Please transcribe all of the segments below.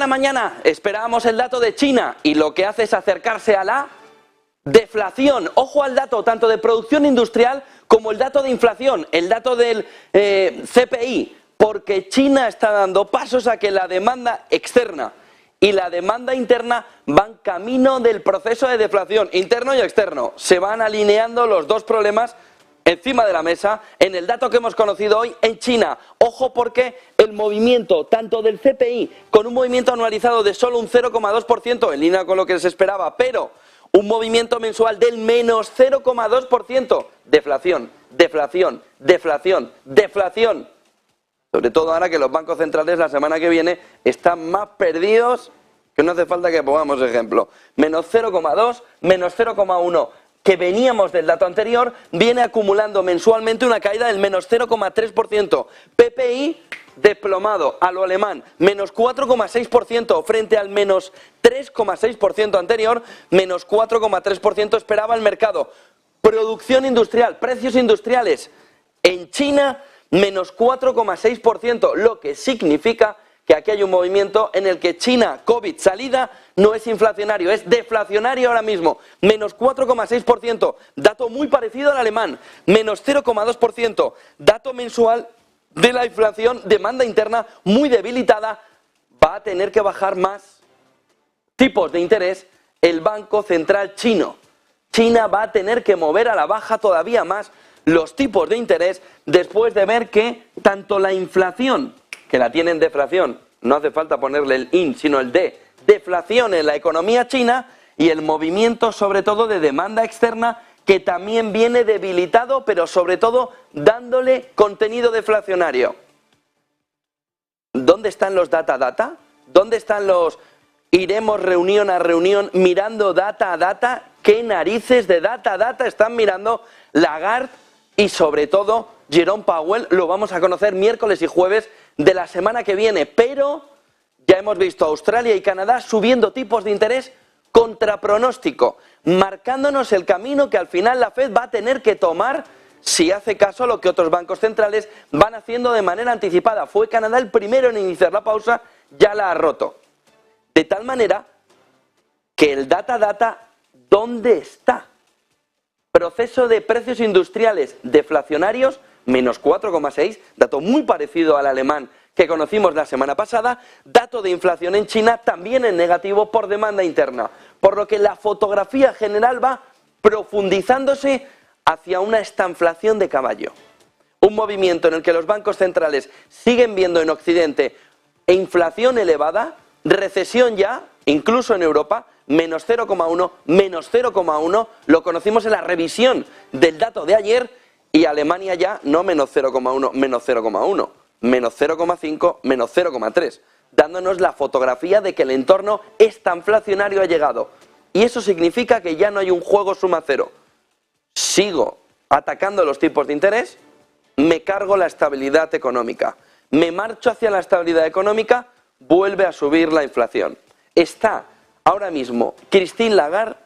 Mañana esperábamos el dato de China y lo que hace es acercarse a la deflación. Ojo al dato tanto de producción industrial como el dato de inflación, el dato del CPI, porque China está dando pasos a que la demanda externa y la demanda interna van camino del proceso de deflación, interno y externo. Se van alineando los dos problemas encima de la mesa en el dato que hemos conocido hoy en China. Ojo porque el movimiento tanto del CPI con un movimiento anualizado de solo un 0,2% en línea con lo que se esperaba, pero un movimiento mensual del menos 0,2%. Deflación, deflación, deflación, deflación. Sobre todo ahora que los bancos centrales la semana que viene están más perdidos que no hace falta que pongamos ejemplo. Menos 0,2, menos 0,1. Que veníamos del dato anterior, viene acumulando mensualmente una caída del menos 0,3%. PPI desplomado a lo alemán, menos 4,6% frente al menos 3,6% anterior, menos 4,3% esperaba el mercado. Producción industrial, precios industriales en China, menos 4,6%, lo que significa que aquí hay un movimiento en el que China, COVID, salida, no es inflacionario, es deflacionario ahora mismo, menos 4,6%, dato muy parecido al alemán, menos 0,2%, dato mensual de la inflación, demanda interna muy debilitada, va a tener que bajar más tipos de interés el Banco Central chino. China va a tener que mover a la baja todavía más los tipos de interés después de ver que tanto la inflación, que la tienen deflación, no hace falta ponerle el in, sino el de, deflación en la economía china y el movimiento sobre todo de demanda externa que también viene debilitado, pero sobre todo dándole contenido deflacionario. ¿Dónde están los data? ¿Dónde están los iremos reunión a reunión mirando data a data? ¿Qué narices de data están mirando Lagarde y sobre todo Jerome Powell? Lo vamos a conocer miércoles y jueves de la semana que viene, pero ya hemos visto a Australia y Canadá subiendo tipos de interés contra pronóstico, marcándonos el camino que al final la Fed va a tener que tomar si hace caso a lo que otros bancos centrales van haciendo de manera anticipada. Fue Canadá el primero en iniciar la pausa, ya la ha roto. De tal manera que el data, ¿dónde está? Proceso de precios industriales deflacionarios, menos 4,6, dato muy parecido al alemán que conocimos la semana pasada, dato de inflación en China también en negativo por demanda interna, por lo que la fotografía general va profundizándose hacia una estanflación de caballo. Un movimiento en el que los bancos centrales siguen viendo en Occidente inflación elevada, recesión ya, incluso en Europa, menos 0,1, menos 0,1, lo conocimos en la revisión del dato de ayer, y Alemania ya no menos 0,1, menos 0,1, menos 0,5, menos 0,3, dándonos la fotografía de que el entorno estanflacionario ha llegado. Y eso significa que ya no hay un juego suma cero. Sigo atacando los tipos de interés, me cargo la estabilidad económica, me marcho hacia la estabilidad económica, vuelve a subir la inflación. Está ahora mismo Christine Lagarde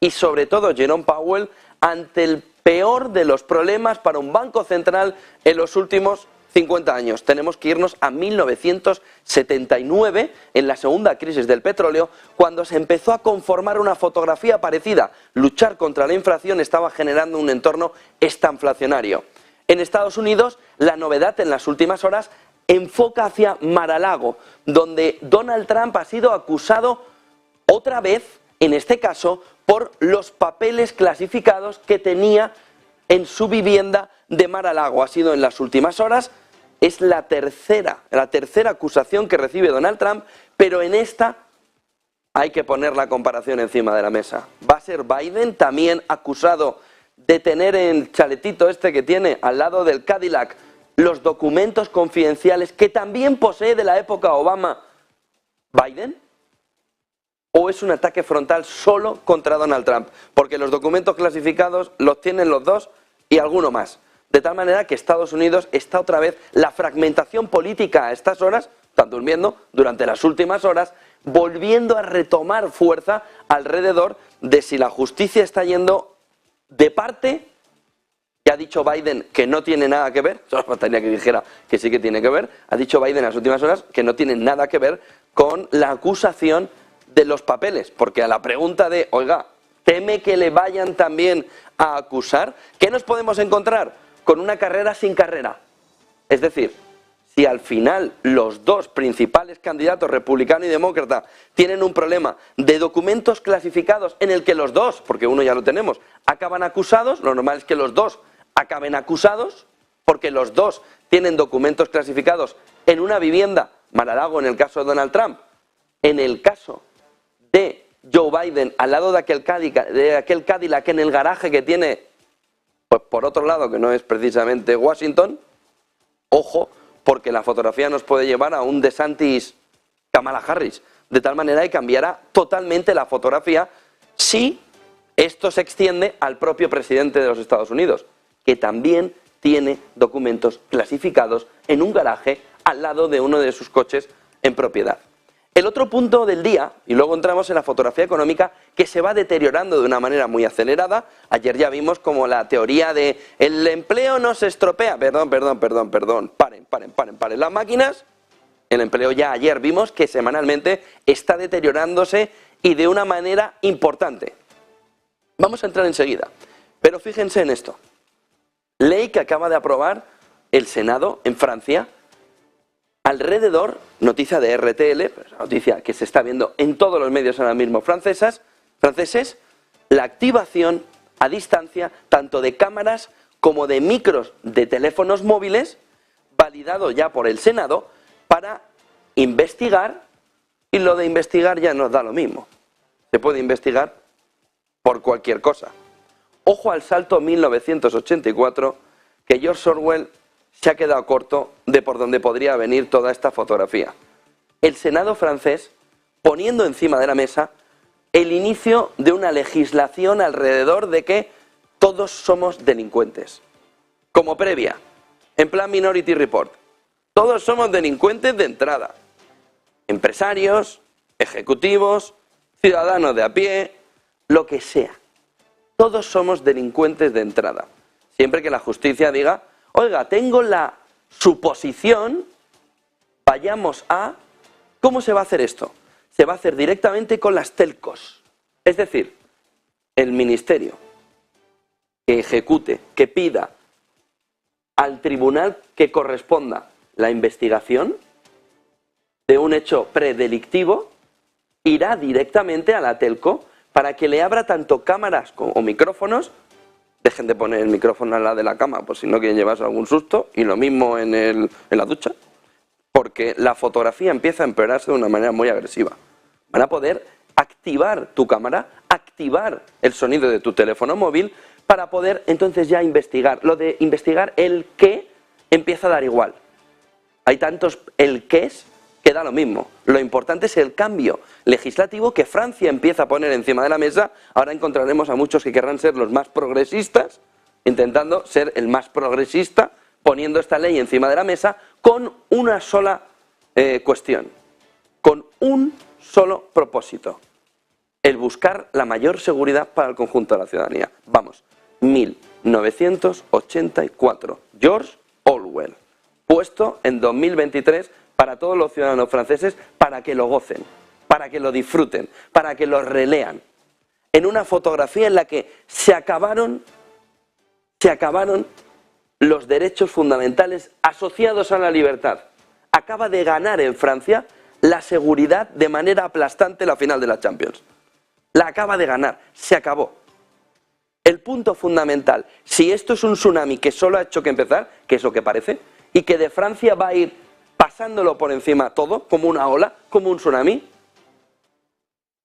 y sobre todo Jerome Powell ante el peor de los problemas para un banco central en los últimos 50 años. Tenemos que irnos a 1979, en la segunda crisis del petróleo, cuando se empezó a conformar una fotografía parecida. Luchar contra la inflación estaba generando un entorno estanflacionario. En Estados Unidos, la novedad en las últimas horas enfoca hacia Mar-a-Lago, donde Donald Trump ha sido acusado otra vez, en este caso, por los papeles clasificados que tenía en su vivienda de Mar-a-Lago. Ha sido en las últimas horas, es la tercera acusación que recibe Donald Trump, pero en esta hay que poner la comparación encima de la mesa. Va a ser Biden también acusado de tener en el chaletito este que tiene al lado del Cadillac los documentos confidenciales que también posee de la época Obama Biden. ¿O es un ataque frontal solo contra Donald Trump? Porque los documentos clasificados los tienen los dos y alguno más. De tal manera que Estados Unidos está otra vez, la fragmentación política a estas horas, están durmiendo durante las últimas horas, volviendo a retomar fuerza alrededor de si la justicia está yendo de parte que ha dicho Biden que no tiene nada que ver, solo faltaría que dijera que sí que tiene que ver, ha dicho Biden en las últimas horas que no tiene nada que ver con la acusación de los papeles, porque a la pregunta de, oiga, ¿teme que le vayan también a acusar? ¿Qué nos podemos encontrar? Con una carrera sin carrera. Es decir, si al final los dos principales candidatos, republicano y demócrata, tienen un problema de documentos clasificados en el que los dos, porque uno ya lo tenemos, acaban acusados, lo normal es que los dos acaben acusados, porque los dos tienen documentos clasificados en una vivienda, Mar-a-Lago en el caso de Donald Trump, en el caso de Joe Biden al lado de aquel Cadillac en el garaje que tiene, pues por otro lado, que no es precisamente Washington, ojo, porque la fotografía nos puede llevar a un DeSantis Kamala Harris, de tal manera que cambiará totalmente la fotografía si esto se extiende al propio presidente de los Estados Unidos, que también tiene documentos clasificados en un garaje al lado de uno de sus coches en propiedad. El otro punto del día, y luego entramos en la fotografía económica, que se va deteriorando de una manera muy acelerada. Ayer ya vimos como la teoría de el empleo no se estropea. Perdón. Paren las máquinas. El empleo ya ayer vimos que semanalmente está deteriorándose y de una manera importante. Vamos a entrar enseguida. Pero fíjense en esto. Ley que acaba de aprobar el Senado en Francia. Alrededor, noticia de RTL, noticia que se está viendo en todos los medios ahora mismo franceses, la activación a distancia tanto de cámaras como de micros de teléfonos móviles, validado ya por el Senado, para investigar, y lo de investigar ya nos da lo mismo. Se puede investigar por cualquier cosa. Ojo al salto 1984, que George Orwell se ha quedado corto de por donde podría venir toda esta fotografía. El Senado francés poniendo encima de la mesa el inicio de una legislación alrededor de que todos somos delincuentes. Como previa, en plan Minority Report, todos somos delincuentes de entrada. Empresarios, ejecutivos, ciudadanos de a pie, lo que sea. Todos somos delincuentes de entrada. Siempre que la justicia diga, oiga, tengo la suposición, vayamos a... ¿Cómo se va a hacer esto? Se va a hacer directamente con las telcos. Es decir, el ministerio que ejecute, que pida al tribunal que corresponda la investigación de un hecho predelictivo, irá directamente a la telco para que le abra tanto cámaras o micrófonos. Dejen de poner el micrófono al lado de la cama por si no quieren llevarse algún susto, y lo mismo en la ducha, porque la fotografía empieza a empeorarse de una manera muy agresiva. Van a poder activar tu cámara, activar el sonido de tu teléfono móvil para poder entonces ya investigar. Lo de investigar el qué empieza a dar igual. Hay tantos el qué es que da lo mismo. Lo importante es el cambio legislativo que Francia empieza a poner encima de la mesa. Ahora encontraremos a muchos que querrán ser los más progresistas, intentando ser el más progresista, poniendo esta ley encima de la mesa con una sola cuestión, con un solo propósito: el buscar la mayor seguridad para el conjunto de la ciudadanía. Vamos, 1984, George Orwell, puesto en 2023 para todos los ciudadanos franceses, para que lo gocen, para que lo disfruten, para que lo relean. En una fotografía en la que se acabaron los derechos fundamentales asociados a la libertad. Acaba de ganar en Francia la seguridad de manera aplastante la final de la Champions. La acaba de ganar, se acabó. El punto fundamental, si esto es un tsunami que solo ha hecho que empezar, que es lo que parece, y que de Francia va a ir pasándolo por encima todo, como una ola, como un tsunami,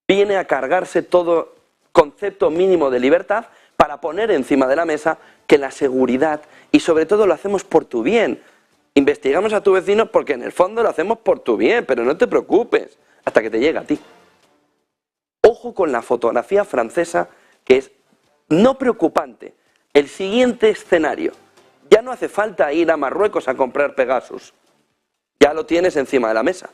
viene a cargarse todo concepto mínimo de libertad para poner encima de la mesa que la seguridad, y sobre todo lo hacemos por tu bien. Investigamos a tu vecino porque en el fondo lo hacemos por tu bien, pero no te preocupes, hasta que te llega a ti. Ojo con la fotografía francesa, que es no preocupante. El siguiente escenario: ya no hace falta ir a Marruecos a comprar Pegasus. Ya lo tienes encima de la mesa.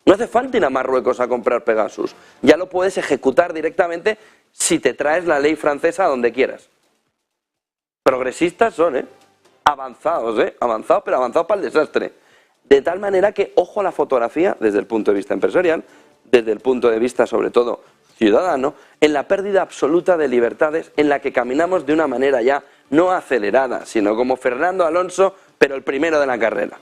No hace falta ir a Marruecos a comprar Pegasus. Ya lo puedes ejecutar directamente si te traes la ley francesa a donde quieras. Progresistas son, avanzados, avanzados, pero avanzados para el desastre. De tal manera que, ojo a la fotografía, desde el punto de vista empresarial, desde el punto de vista, sobre todo, ciudadano, en la pérdida absoluta de libertades, en la que caminamos de una manera ya no acelerada, sino como Fernando Alonso, pero el primero de la carrera.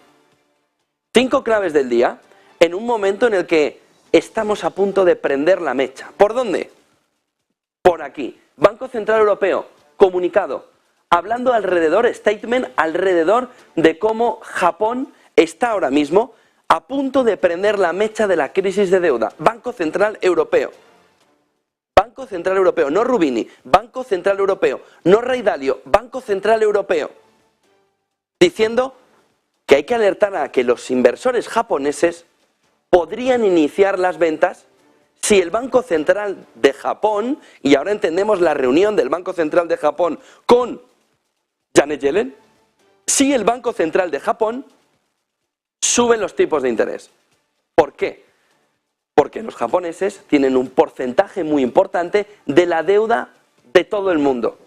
5 claves del día, en un momento en el que estamos a punto de prender la mecha. ¿Por dónde? Por aquí. Banco Central Europeo, comunicado, hablando alrededor, statement, alrededor de cómo Japón está ahora mismo a punto de prender la mecha de la crisis de deuda. Banco Central Europeo. Banco Central Europeo, no Rubini, Banco Central Europeo, no Ray Dalio, Banco Central Europeo. Diciendo que hay que alertar a que los inversores japoneses podrían iniciar las ventas si el Banco Central de Japón, y ahora entendemos la reunión del Banco Central de Japón con Janet Yellen, si el Banco Central de Japón sube los tipos de interés. ¿Por qué? Porque los japoneses tienen un porcentaje muy importante de la deuda de todo el mundo.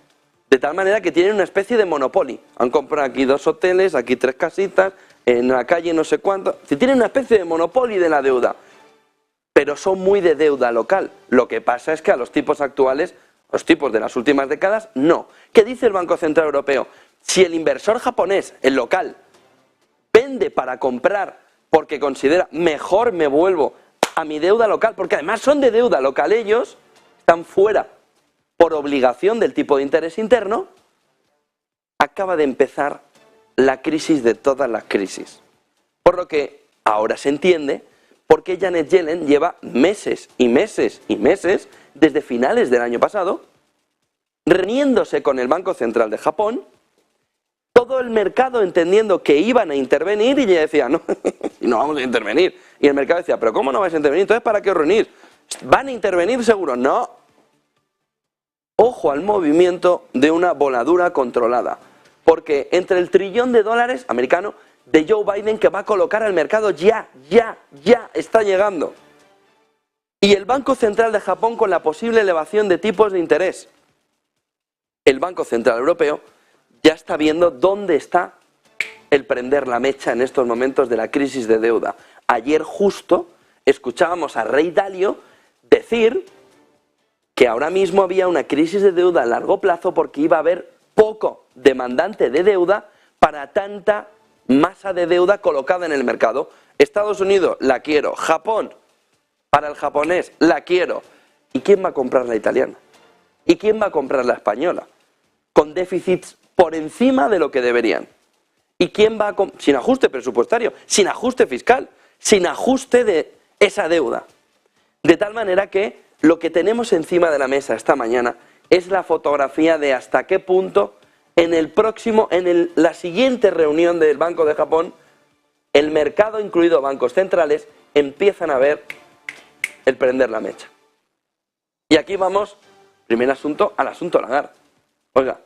De tal manera que tienen una especie de monopolio. Han comprado aquí 2 hoteles, aquí 3 casitas, en la calle no sé cuánto. Tienen una especie de monopolio de la deuda. Pero son muy de deuda local. Lo que pasa es que a los tipos actuales, los tipos de las últimas décadas, no. ¿Qué dice el Banco Central Europeo? Si el inversor japonés, el local, vende para comprar porque considera mejor me vuelvo a mi deuda local, porque además son de deuda local, ellos están fuera por obligación del tipo de interés interno, acaba de empezar la crisis de todas las crisis. Por lo que ahora se entiende por qué Janet Yellen lleva meses y meses y meses, desde finales del año pasado, reuniéndose con el Banco Central de Japón, todo el mercado entendiendo que iban a intervenir, y ella decía, no, no vamos a intervenir. Y el mercado decía, pero ¿cómo no vais a intervenir? Entonces, ¿para qué os reunís? ¿Van a intervenir seguro? No. Ojo al movimiento de una voladura controlada. Porque entre el $1 trillón americano de Joe Biden que va a colocar al mercado ya está llegando. Y el Banco Central de Japón con la posible elevación de tipos de interés. El Banco Central Europeo ya está viendo dónde está el prender la mecha en estos momentos de la crisis de deuda. Ayer justo escuchábamos a Ray Dalio decir que ahora mismo había una crisis de deuda a largo plazo porque iba a haber poco demandante de deuda para tanta masa de deuda colocada en el mercado. Estados Unidos, la quiero. Japón, para el japonés, la quiero. ¿Y quién va a comprar la italiana? ¿Y quién va a comprar la española? Con déficits por encima de lo que deberían. ¿Y quién va a sin ajuste presupuestario, sin ajuste fiscal, sin ajuste de esa deuda? De tal manera que lo que tenemos encima de la mesa esta mañana es la fotografía de hasta qué punto en la siguiente reunión del Banco de Japón, el mercado, incluido bancos centrales, empiezan a ver el prender la mecha. Y aquí vamos, primer asunto, al asunto Lagarde. Oiga,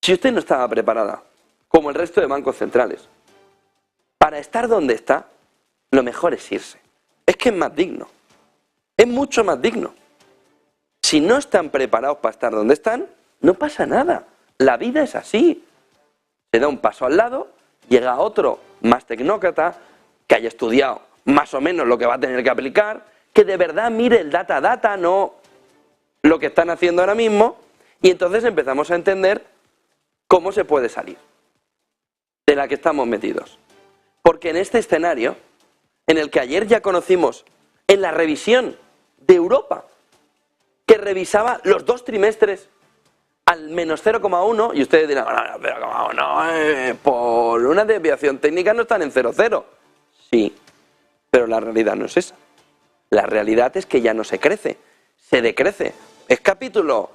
si usted no estaba preparada, como el resto de bancos centrales, para estar donde está, lo mejor es irse. Es que es más digno. Es mucho más digno. Si no están preparados para estar donde están, no pasa nada. La vida es así. Se da un paso al lado, llega otro más tecnócrata, que haya estudiado más o menos lo que va a tener que aplicar, que de verdad mire el data, no lo que están haciendo ahora mismo, y entonces empezamos a entender cómo se puede salir de la que estamos metidos. Porque en este escenario, en el que ayer ya conocimos, en la revisión de Europa, que revisaba los 2 trimestres al menos 0,1, y ustedes dirán, pero ¿cómo no? Por una desviación técnica no están en 0,0. Sí, pero la realidad no es esa. La realidad es que ya no se crece, se decrece. Es capítulo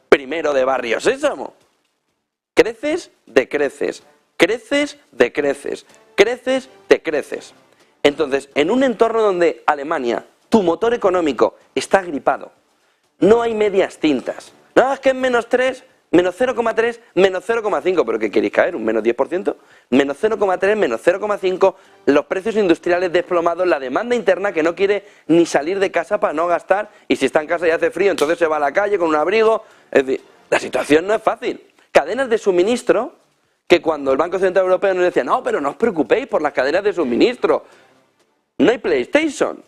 primero de Barrio Sésamo. Creces, decreces, creces, decreces, creces, decreces. Entonces, en un entorno donde Alemania, tu motor económico, está gripado, no hay medias tintas. No, es que es menos 3, menos 0,3, menos 0,5, pero ¿qué queréis caer? ¿Un menos 10%? Menos 0,3, menos 0,5, los precios industriales desplomados, la demanda interna que no quiere ni salir de casa para no gastar, y si está en casa y hace frío, entonces se va a la calle con un abrigo. Es decir, la situación no es fácil. cadenas de suministro que cuando el Banco Central Europeo nos decía, no, pero no os preocupéis por las cadenas de suministro. No hay PlayStation.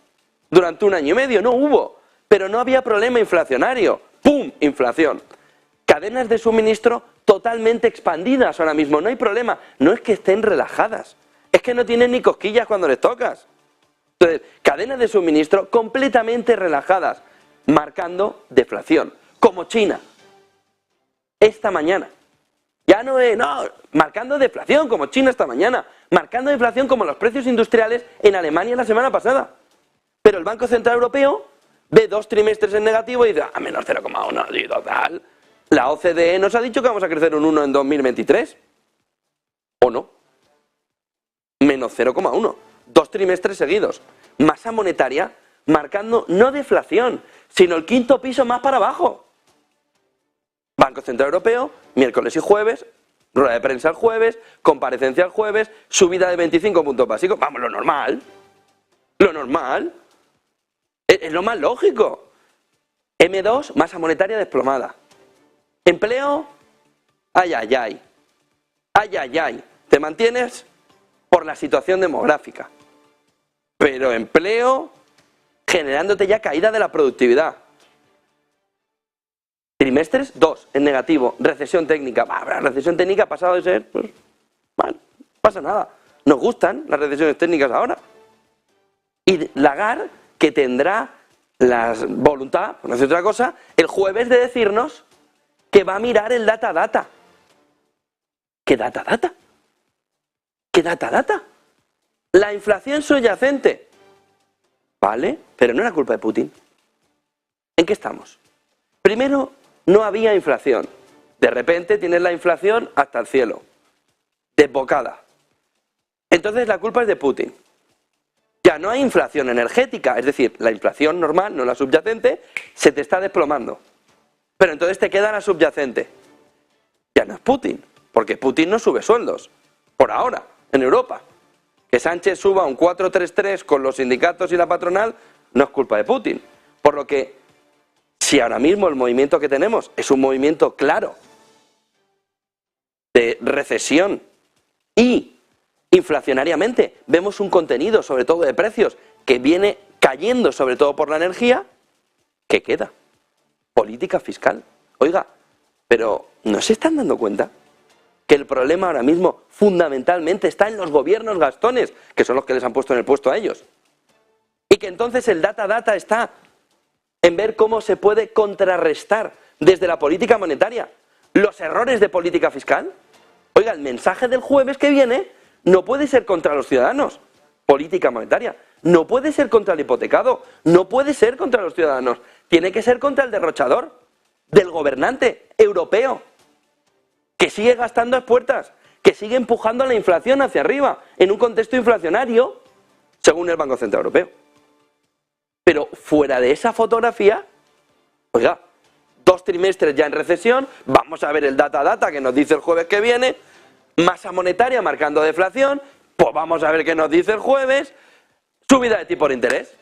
Durante 1 año y medio no hubo, pero no había problema inflacionario. ¡Pum! Inflación. Cadenas de suministro totalmente expandidas ahora mismo, no hay problema. No es que estén relajadas, es que no tienen ni cosquillas cuando les tocas. Entonces, cadenas de suministro completamente relajadas, marcando deflación, como China. Esta mañana. Ya no es, no, marcando deflación, como China esta mañana. Marcando deflación como los precios industriales en Alemania la semana pasada. Pero el Banco Central Europeo ve 2 trimestres en negativo y dice, a menos 0,1, y total. La OCDE nos ha dicho que vamos a crecer un 1 en 2023. ¿O no? Menos 0,1. 2 trimestres seguidos. Masa monetaria marcando no deflación, sino el 5.º piso más para abajo. Banco Central Europeo, miércoles y jueves, rueda de prensa el jueves, comparecencia el jueves, subida de 25 puntos básicos. Vamos, lo normal. Lo normal. Es lo más lógico. M2, masa monetaria desplomada. Empleo, ay, ay, ay. Ay, ay, ay. Te mantienes por la situación demográfica. Pero empleo, generándote ya caída de la productividad. Trimestres, 2 en negativo. Recesión técnica. La recesión técnica ha pasado de ser, pues, bueno, no pasa nada. Nos gustan las recesiones técnicas ahora. Y Lagarde, que tendrá la voluntad, por no decir otra cosa, el jueves de decirnos que va a mirar el data. ¿Qué data? ¿Qué data? La inflación subyacente. Vale, pero no era culpa de Putin. ¿En qué estamos? Primero, no había inflación. De repente tienes la inflación hasta el cielo. Desbocada. Entonces la culpa es de Putin. Ya no hay inflación energética, es decir, la inflación normal, no la subyacente, se te está desplomando. Pero entonces te queda la subyacente. Ya no es Putin, porque Putin no sube sueldos, por ahora, en Europa. Que Sánchez suba un 433 con los sindicatos y la patronal no es culpa de Putin. Por lo que, si ahora mismo el movimiento que tenemos es un movimiento claro de recesión y inflacionariamente vemos un contenido, sobre todo de precios, que viene cayendo sobre todo por la energía, ¿qué queda? Política fiscal. Oiga, pero ¿no se están dando cuenta que el problema ahora mismo fundamentalmente está en los gobiernos gastones, que son los que les han puesto en el puesto a ellos? Y que entonces el data está en ver cómo se puede contrarrestar desde la política monetaria los errores de política fiscal. Oiga, el mensaje del jueves que viene no puede ser contra los ciudadanos, política monetaria. No puede ser contra el hipotecado, no puede ser contra los ciudadanos. Tiene que ser contra el derrochador, del gobernante europeo, que sigue gastando a expuertas, que sigue empujando la inflación hacia arriba, en un contexto inflacionario, según el Banco Central Europeo. Pero fuera de esa fotografía, oiga, 2 trimestres ya en recesión, vamos a ver el data que nos dice el jueves que viene, masa monetaria marcando deflación, pues vamos a ver qué nos dice el jueves, subida de tipo de interés,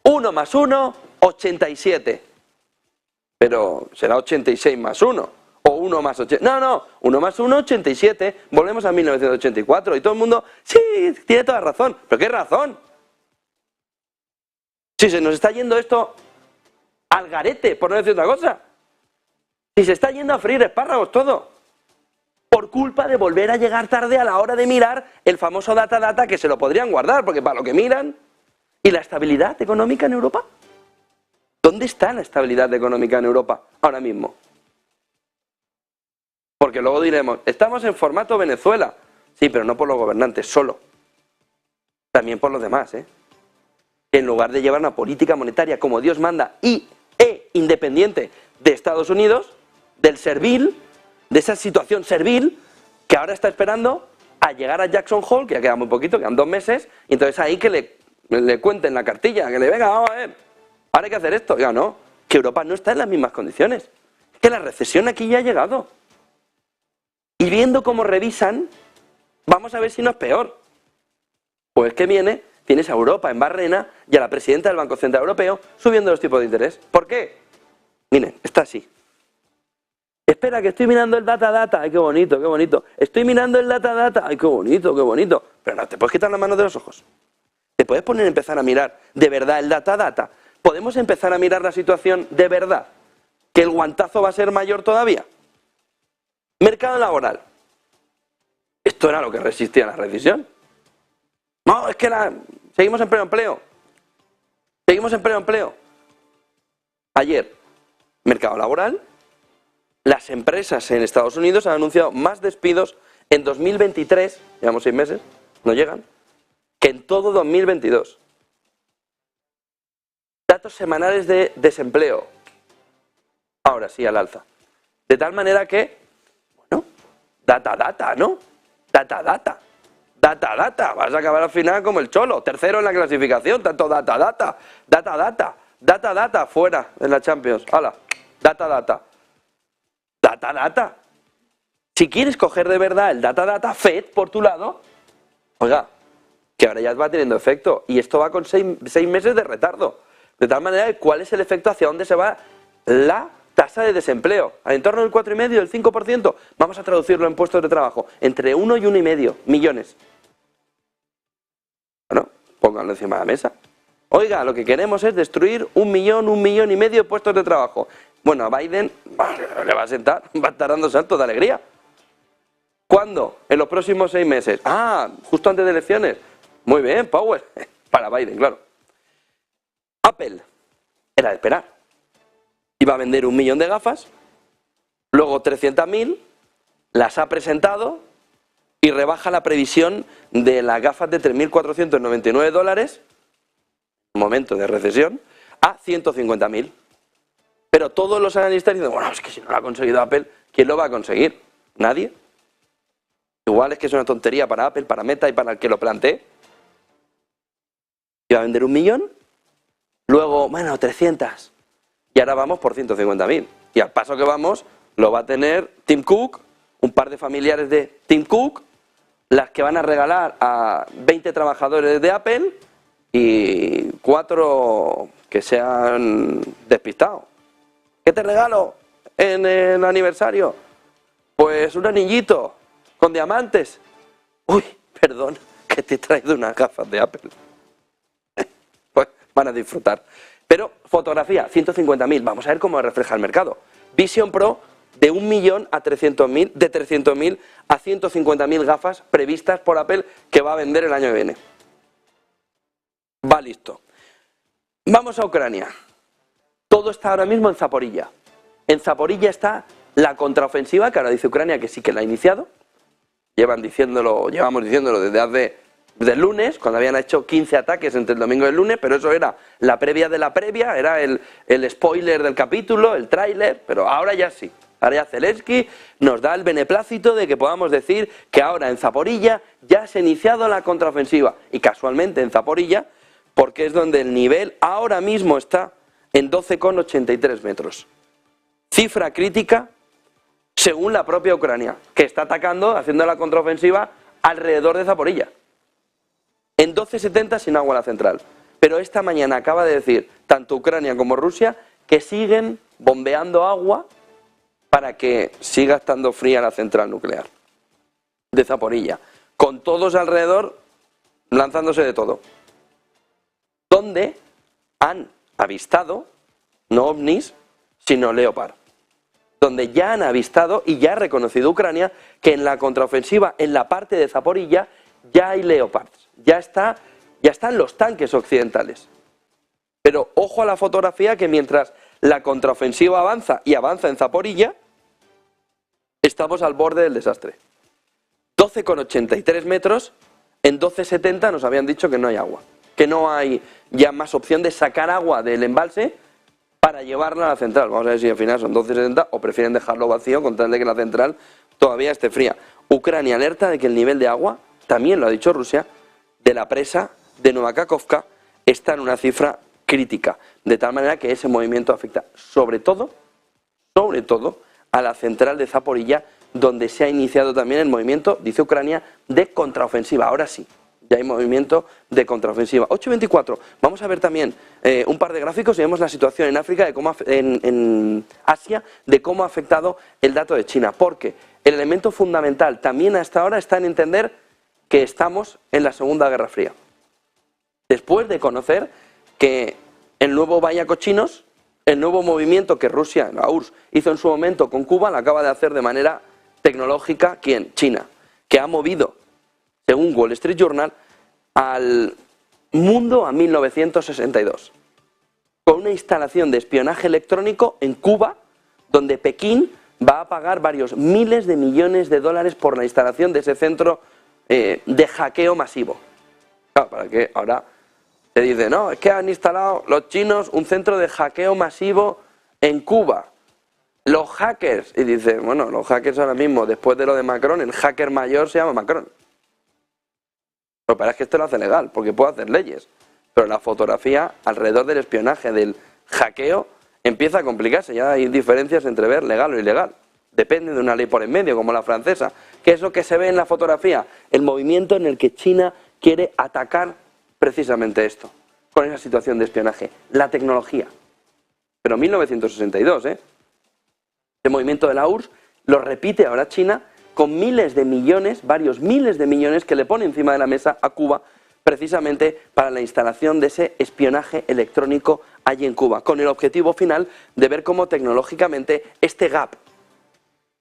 1 más 1, 87, pero será 86 más 1, o 1 más 80, no, 1 más 1, 87, volvemos a 1984, y todo el mundo, sí, tiene toda razón, pero ¿qué razón? Si se nos está yendo esto al garete, por no decir otra cosa, si se está yendo a freír espárragos todo, por culpa de volver a llegar tarde a la hora de mirar el famoso data que se lo podrían guardar, porque para lo que miran. ¿Y la estabilidad económica en Europa? ¿Dónde está la estabilidad económica en Europa ahora mismo? Porque luego diremos, estamos en formato Venezuela. Sí, pero no por los gobernantes solo. También por los demás, ¿eh? En lugar de llevar una política monetaria como Dios manda e independiente de Estados Unidos, del servil, de esa situación servil, que ahora está esperando a llegar a Jackson Hole, que ya queda muy poquito, quedan 2 meses, y entonces ahí que le cuenten la cartilla, que le venga, vamos a ver, ahora hay que hacer esto. Ya no, que Europa no está en las mismas condiciones, que la recesión aquí ya ha llegado. Y viendo cómo revisan, vamos a ver si no es peor. Pues que viene, tienes a Europa en Barrena y a la presidenta del Banco Central Europeo subiendo los tipos de interés. ¿Por qué? Miren, está así. Espera, que estoy mirando el data. Ay, qué bonito, qué bonito. Estoy mirando el data. Ay, qué bonito, qué bonito. Pero no te puedes quitar las manos de los ojos. Te puedes poner a empezar a mirar de verdad el data. ¿Podemos empezar a mirar la situación de verdad? ¿Que el guantazo va a ser mayor todavía? Mercado laboral. Esto era lo que resistía la recesión. No, es que seguimos en pleno empleo. Seguimos en pleno empleo. Ayer, mercado laboral, las empresas en Estados Unidos han anunciado más despidos en 2023, llevamos 6 meses, no llegan, que en todo 2022. Datos semanales de desempleo. Ahora sí, al alza. De tal manera que, bueno, data, ¿no? Data. Vas a acabar al final como el Cholo, tercero en la clasificación, tanto data. Data, fuera en la Champions. ¡Hala! Data. Si quieres coger de verdad el data, Fed por tu lado, oiga, que ahora ya va teniendo efecto y esto va con 6 meses de retardo. De tal manera, ¿cuál es el efecto? ¿Hacia dónde se va la tasa de desempleo? ¿Al entorno del 4,5%, del 5%? Vamos a traducirlo en puestos de trabajo. Entre 1 y 1,5 millones. Bueno, pónganlo encima de la mesa. Oiga, lo que queremos es destruir 1 millón, 1,5 millones de puestos de trabajo. Bueno, a Biden le va a sentar, va a estar dando saltos de alegría. ¿Cuándo? En los próximos 6 meses. Ah, justo antes de elecciones. Muy bien, Powell. Para Biden, claro. Apple. Era de esperar. Iba a vender 1 millón de gafas, luego 300.000, las ha presentado y rebaja la previsión de las gafas de $3.499, momento de recesión, a 150.000. Pero todos los analistas dicen, bueno, es que si no lo ha conseguido Apple, ¿quién lo va a conseguir? ¿Nadie? Igual es que es una tontería para Apple, para Meta y para el que lo plantee. Iba a vender 1 millón, luego, bueno, 300. Y ahora vamos por 150.000. Y al paso que vamos, lo va a tener Tim Cook, un par de familiares de Tim Cook, las que van a regalar a 20 trabajadores de Apple y 4 que se han despistado. ¿Qué te regalo en el aniversario? Pues un anillito con diamantes. Uy, perdón, que te he traído unas gafas de Apple. Pues van a disfrutar. Pero fotografía, 150.000. Vamos a ver cómo refleja el mercado. Vision Pro de 1 millón a 300.000, de 300.000 a 150.000 gafas previstas por Apple que va a vender el año que viene. Va listo. Vamos a Ucrania. Todo está ahora mismo en Zaporilla. En Zaporilla está la contraofensiva, que ahora dice Ucrania que sí que la ha iniciado. Llevamos diciéndolo desde el lunes, cuando habían hecho 15 ataques entre el domingo y el lunes, pero eso era la previa de la previa, era el spoiler del capítulo, el tráiler, pero ahora ya sí. Ahora ya Zelensky nos da el beneplácito de que podamos decir que ahora en Zaporilla ya se ha iniciado la contraofensiva. Y casualmente en Zaporilla, porque es donde el nivel ahora mismo está en 12,83 metros. Cifra crítica según la propia Ucrania, que está atacando, haciendo la contraofensiva alrededor de Zaporilla. En 12,70 sin agua la central. Pero esta mañana acaba de decir tanto Ucrania como Rusia que siguen bombeando agua para que siga estando fría la central nuclear de Zaporilla. Con todos alrededor lanzándose de todo. Donde han avistado, no ovnis, sino Leopard. Donde ya han avistado y ya ha reconocido Ucrania que en la contraofensiva, en la parte de Zaporilla, ya hay Leopards. Ya están los tanques occidentales. Pero ojo a la fotografía, que mientras la contraofensiva avanza y avanza en Zaporilla, estamos al borde del desastre. 12,83 metros, en 12,70 nos habían dicho que no hay agua. Que no hay ya más opción de sacar agua del embalse para llevarla a la central. Vamos a ver si al final son 12,70 o prefieren dejarlo vacío con tal de que la central todavía esté fría. Ucrania alerta de que el nivel de agua, también lo ha dicho Rusia, de la presa de Nueva Kakhovka está en una cifra crítica, de tal manera que ese movimiento afecta sobre todo a la central de Zaporilla, donde se ha iniciado también el movimiento, dice Ucrania, de contraofensiva. Ahora sí, Ya hay movimiento de contraofensiva. 8:24. Vamos a ver también un par de gráficos y vemos la situación en África, de cómo en Asia, de cómo ha afectado el dato de China. Porque el elemento fundamental también hasta ahora está en entender que estamos en la Segunda Guerra Fría. Después de conocer que el nuevo Vaya Cochinos, el nuevo movimiento que Rusia, la URSS, hizo en su momento con Cuba, lo acaba de hacer de manera tecnológica, ¿quién? China, que ha movido, según Wall Street Journal, al mundo a 1962, con una instalación de espionaje electrónico en Cuba, donde Pekín va a pagar varios miles de millones de dólares por la instalación de ese centro de hackeo masivo. Claro, para que ahora se dice, no, es que han instalado los chinos un centro de hackeo masivo en Cuba. Los hackers, y dice, bueno, los hackers ahora mismo, después de lo de Macron, el hacker mayor se llama Macron. Lo que pasa es que esto lo hace legal, porque puede hacer leyes. Pero la fotografía alrededor del espionaje, del hackeo, empieza a complicarse. Ya hay diferencias entre ver legal o ilegal. Depende de una ley por en medio, como la francesa. ¿Qué es lo que se ve en la fotografía? El movimiento en el que China quiere atacar precisamente esto, con esa situación de espionaje. La tecnología. Pero 1962, ¿eh? El movimiento de la URSS lo repite ahora China, con miles de millones, varios miles de millones que le pone encima de la mesa a Cuba, precisamente para la instalación de ese espionaje electrónico allí en Cuba, con el objetivo final de ver cómo tecnológicamente este gap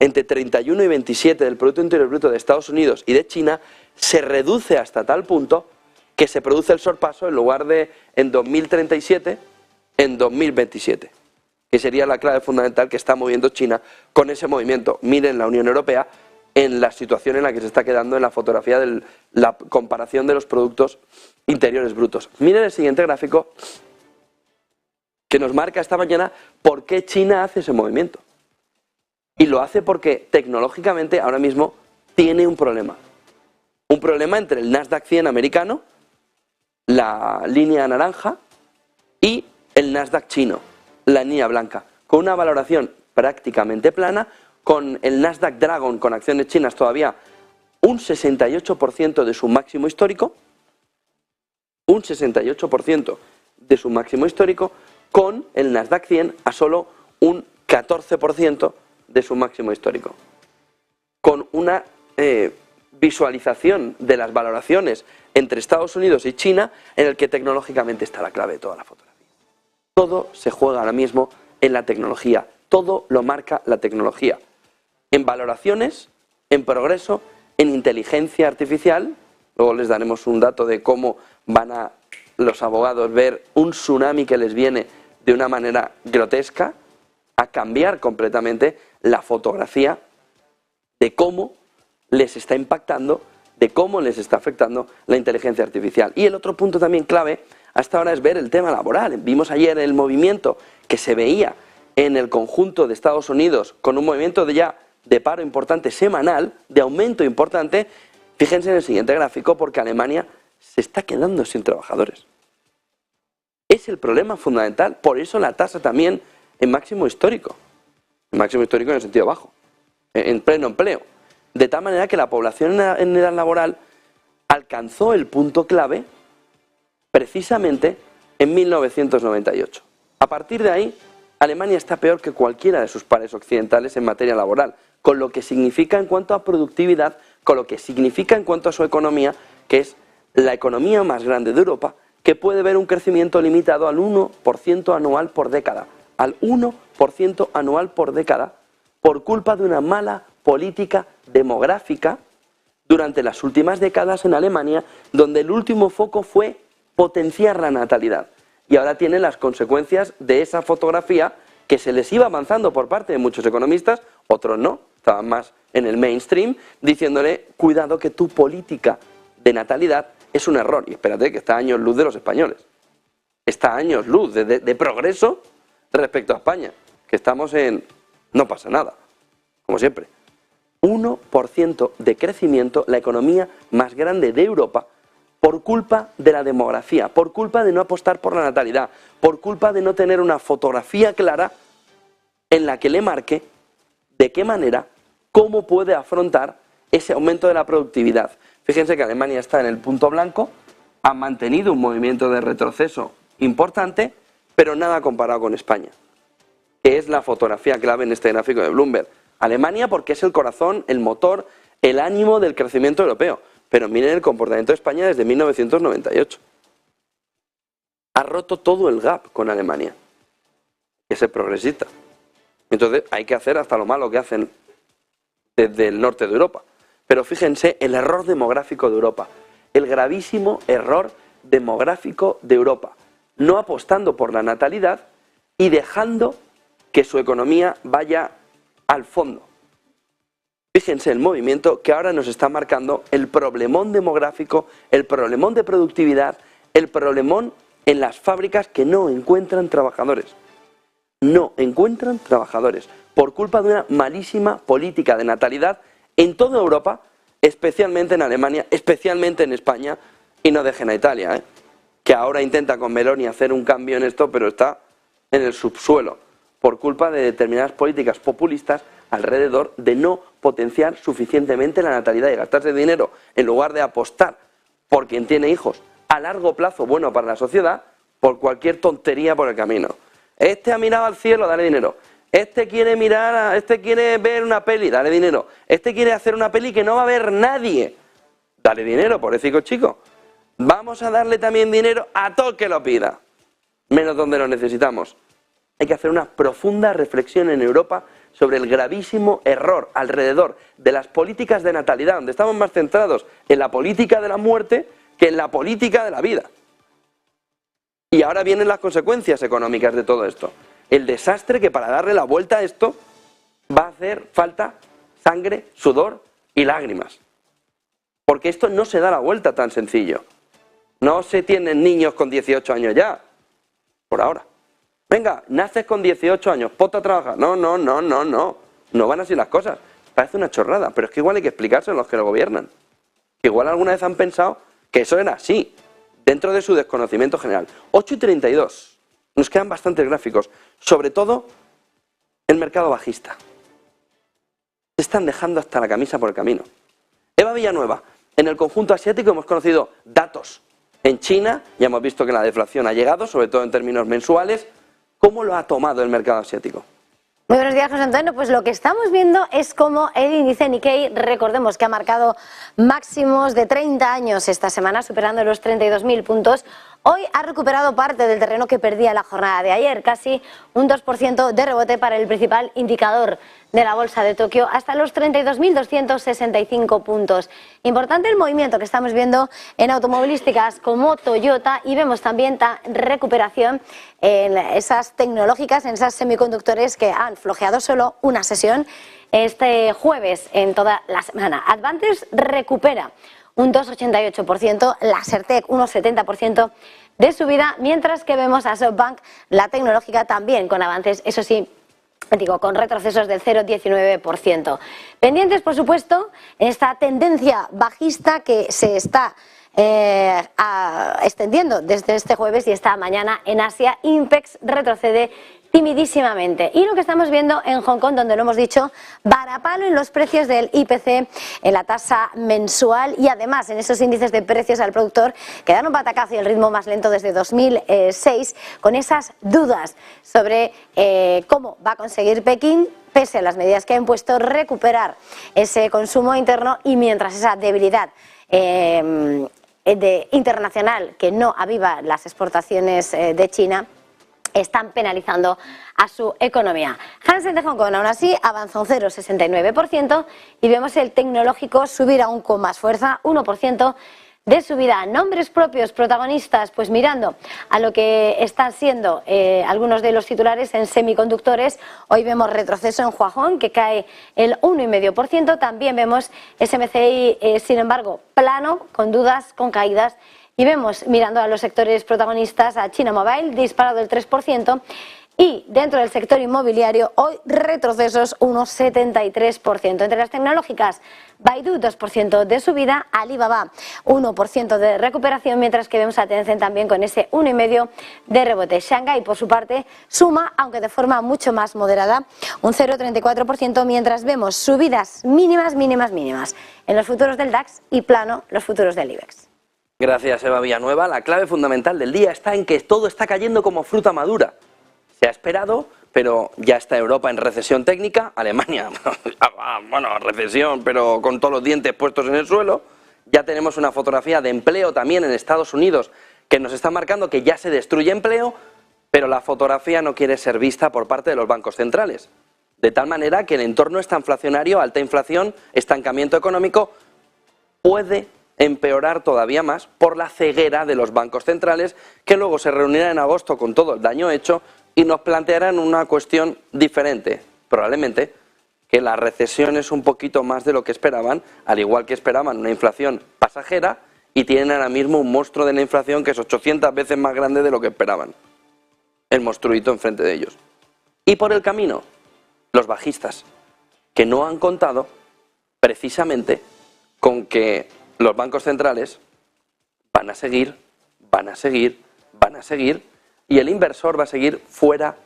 entre 31 y 27 del Producto Interior Bruto de Estados Unidos y de China se reduce hasta tal punto que se produce el sorpaso en lugar de en 2037, en 2027, que sería la clave fundamental que está moviendo China con ese movimiento. Miren la Unión Europea en la situación en la que se está quedando en la fotografía de la comparación de los productos interiores brutos. Miren el siguiente gráfico que nos marca esta mañana por qué China hace ese movimiento. Y lo hace porque tecnológicamente ahora mismo tiene un problema. Un problema entre el Nasdaq 100 americano, la línea naranja, y el Nasdaq chino, la línea blanca, con una valoración prácticamente plana, con el Nasdaq Dragon con acciones chinas todavía un 68% de su máximo histórico, un 68% de su máximo histórico, con el Nasdaq 100 a solo un 14% de su máximo histórico. Con una visualización de las valoraciones entre Estados Unidos y China, en el que tecnológicamente está la clave de toda la fotografía. Todo se juega ahora mismo en la tecnología, todo lo marca la tecnología. En valoraciones, en progreso, en inteligencia artificial. Luego les daremos un dato de cómo van a los abogados ver un tsunami que les viene de una manera grotesca a cambiar completamente la fotografía de cómo les está impactando, de cómo les está afectando la inteligencia artificial. Y el otro punto también clave hasta ahora es ver el tema laboral. Vimos ayer el movimiento que se veía en el conjunto de Estados Unidos con un movimiento de paro importante semanal, de aumento importante. Fíjense en el siguiente gráfico, porque Alemania se está quedando sin trabajadores. Es el problema fundamental, por eso la tasa también en máximo histórico en el sentido bajo, en pleno empleo. De tal manera que la población en edad laboral alcanzó el punto clave precisamente en 1998. A partir de ahí, Alemania está peor que cualquiera de sus pares occidentales en materia laboral, con lo que significa en cuanto a productividad, con lo que significa en cuanto a su economía, que es la economía más grande de Europa, que puede ver un crecimiento limitado al 1% anual por década, al 1% anual por década, por culpa de una mala política demográfica durante las últimas décadas en Alemania, donde el último foco fue potenciar la natalidad. Y ahora tienen las consecuencias de esa fotografía que se les iba avanzando por parte de muchos economistas, otros no, estaban más en el mainstream, diciéndole, cuidado que tu política de natalidad es un error. Y espérate que está a años luz de los españoles. Está a años luz de progreso respecto a España, que estamos en... no pasa nada, como siempre. 1% de crecimiento, la economía más grande de Europa, por culpa de la demografía, por culpa de no apostar por la natalidad, por culpa de no tener una fotografía clara en la que le marque de qué manera, cómo puede afrontar ese aumento de la productividad. Fíjense que Alemania está en el punto blanco, ha mantenido un movimiento de retroceso importante, pero nada comparado con España, que es la fotografía clave en este gráfico de Bloomberg. Alemania porque es el corazón, el motor, el ánimo del crecimiento europeo. Pero miren el comportamiento de España desde 1998. Ha roto todo el gap con Alemania, que es el progresista. Entonces hay que hacer hasta lo malo que hacen desde el norte de Europa. Pero fíjense el error demográfico de Europa, el gravísimo error demográfico de Europa, no apostando por la natalidad y dejando que su economía vaya al fondo. Fíjense el movimiento que ahora nos está marcando el problemón demográfico, el problemón de productividad, el problemón en las fábricas que no encuentran trabajadores. No encuentran trabajadores por culpa de una malísima política de natalidad en toda Europa, especialmente en Alemania, especialmente en España, y no dejen a Italia, que ahora intenta con Meloni hacer un cambio en esto, pero está en el subsuelo, por culpa de determinadas políticas populistas alrededor de no potenciar suficientemente la natalidad y gastarse dinero en lugar de apostar por quien tiene hijos a largo plazo bueno para la sociedad, por cualquier tontería por el camino. Este ha mirado al cielo, dale dinero. Este quiere ver una peli, dale dinero. Este quiere hacer una peli que no va a ver nadie, dale dinero, pobrecito chico. Vamos a darle también dinero a todo el que lo pida, menos donde lo necesitamos. Hay que hacer una profunda reflexión en Europa sobre el gravísimo error alrededor de las políticas de natalidad, donde estamos más centrados en la política de la muerte que en la política de la vida. Y ahora vienen las consecuencias económicas de todo esto. El desastre que para darle la vuelta a esto va a hacer falta sangre, sudor y lágrimas. Porque esto no se da la vuelta tan sencillo. No se tienen niños con 18 años ya, por ahora. Venga, naces con 18 años, ponte a trabajar. No. No van así las cosas. Parece una chorrada, pero es que igual hay que explicárselo a los que lo gobiernan. Que igual alguna vez han pensado que eso era así, dentro de su desconocimiento general. 8:32. Nos quedan bastantes gráficos. Sobre todo, el mercado bajista. Se están dejando hasta la camisa por el camino. Eva Villanueva, en el conjunto asiático hemos conocido datos. En China ya hemos visto que la deflación ha llegado, sobre todo en términos mensuales. ¿Cómo lo ha tomado el mercado asiático? Muy buenos días, José Antonio. Pues lo que estamos viendo es como el índice Nikkei, recordemos que ha marcado máximos de 30 años esta semana, superando los 32.000 puntos. Hoy ha recuperado parte del terreno que perdía la jornada de ayer, casi un 2% de rebote para el principal indicador de la bolsa de Tokio, hasta los 32.265 puntos. Importante el movimiento que estamos viendo en automovilísticas como Toyota, y vemos también recuperación en esas tecnológicas, en esas semiconductores que han flojeado solo una sesión este jueves en toda la semana. Advantage recupera un 2,88%, la Lasertec un 70% de subida, mientras que vemos a SoftBank, la tecnológica, también con avances, eso sí, con retrocesos del 0,19%. Pendientes, por supuesto, en esta tendencia bajista que se está extendiendo desde este jueves y esta mañana en Asia. Impex retrocede timidísimamente. Y lo que estamos viendo en Hong Kong, donde lo hemos dicho, varapalo en los precios del IPC, en la tasa mensual, y además en esos índices de precios al productor que dan un batacazo y el ritmo más lento desde 2006, con esas dudas sobre cómo va a conseguir Pekín, pese a las medidas que ha impuesto, recuperar ese consumo interno, y mientras esa debilidad internacional que no aviva las exportaciones de China están penalizando a su economía. Hansen de Hong Kong aún así avanza un 0,69% y vemos el tecnológico subir aún con más fuerza, 1% de subida. Nombres propios, protagonistas, pues mirando a lo que están siendo algunos de los titulares en semiconductores. Hoy vemos retroceso en Huajón, que cae el 1,5%. También vemos SMCI, sin embargo, plano, con dudas, con caídas. Y vemos, mirando a los sectores protagonistas, a China Mobile, disparado el 3%, Y dentro del sector inmobiliario, hoy retrocesos unos 73%. Entre las tecnológicas, Baidu 2% de subida, Alibaba 1% de recuperación, mientras que vemos a Tencent también con ese 1,5% de rebote. Shanghái, por su parte, suma, aunque de forma mucho más moderada, un 0,34%, mientras vemos subidas mínimas en los futuros del DAX y plano los futuros del IBEX. Gracias, Eva Villanueva. La clave fundamental del día está en que todo está cayendo como fruta madura. Se ha esperado, pero ya está Europa en recesión técnica, Alemania, bueno, recesión, pero con todos los dientes puestos en el suelo. Ya tenemos una fotografía de empleo también en Estados Unidos que nos está marcando que ya se destruye empleo, pero la fotografía no quiere ser vista por parte de los bancos centrales. De tal manera que el entorno está inflacionario, alta inflación, estancamiento económico, puede empeorar todavía más por la ceguera de los bancos centrales, que luego se reunirán en agosto con todo el daño hecho y nos plantearán una cuestión diferente, probablemente, que la recesión es un poquito más de lo que esperaban, al igual que esperaban una inflación pasajera, y tienen ahora mismo un monstruo de la inflación que es 800 veces más grande de lo que esperaban. El monstruito enfrente de ellos. Y por el camino, los bajistas, que no han contado precisamente con que los bancos centrales van a seguir, y el inversor va a seguir fuera.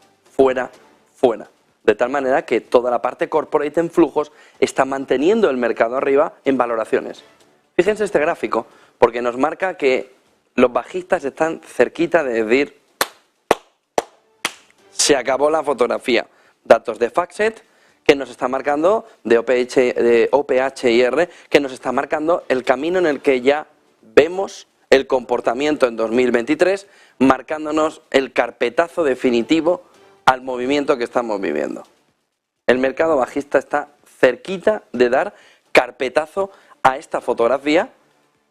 De tal manera que toda la parte corporate en flujos está manteniendo el mercado arriba en valoraciones. Fíjense este gráfico, porque nos marca que los bajistas están cerquita de decir, se acabó la fotografía. Datos de FactSet que nos está marcando, de OPHIR, que nos está marcando el camino en el que ya vemos el comportamiento en 2023, marcándonos el carpetazo definitivo al movimiento que estamos viviendo. El mercado bajista está cerquita de dar carpetazo a esta fotografía,